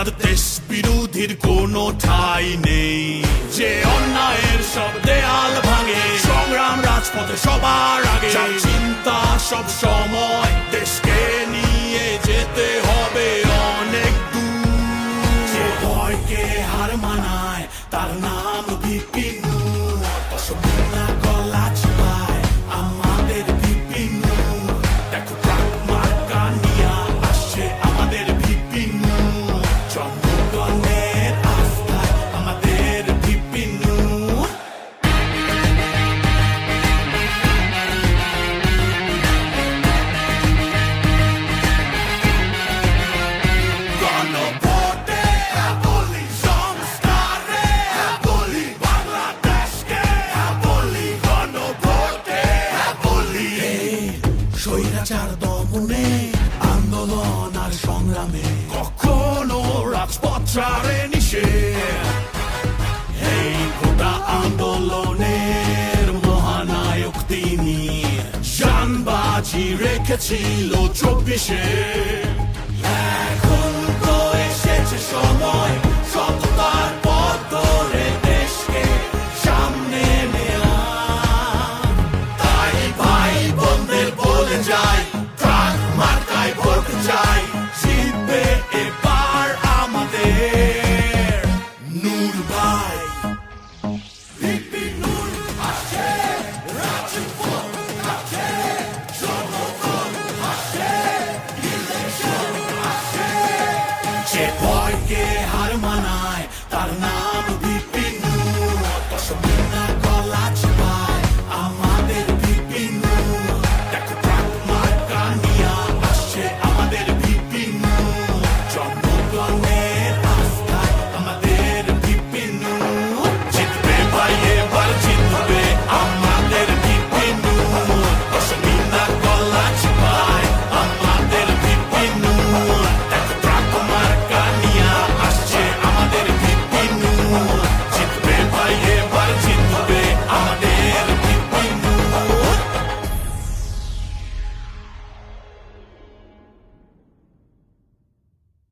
একবার দেশ বিরোধীর কোনো ঠাঁই নেই, যে অন্যায়ের সব দেয়াল ভাঙে, সংগ্রাম রাজপথে সবার আগে, চিন্তা সব সময় দেশকে নিয়ে যেতে হবে অনেক দূর, যে ভয়কে হার মানায় তার নাম বিপিন, না গলা চিপায় আমাদের বিপিন, দেখো ট্রাক মার্কা নিয়া আসছে আমাদের বিপিন, জনগণের আস্থায় আমাদের বিপিন। গণভোটে হ্যাঁ বলি, সংস্কারে হ্যাঁ বলি, বাংলাদেশকে হ্যাঁ বলি, গণভোটে হ্যাঁ বলি। স্বৈরাচার দমনে আন্দোলন আর সংগ্রামে কখনো রাজপথ ছাড়ে নিষেধ, এই গোটা আন্দোলনের মহানায়ক তিনি, জানবাজি রেখেছিল 24-এ। এখন তো এসেছে সময়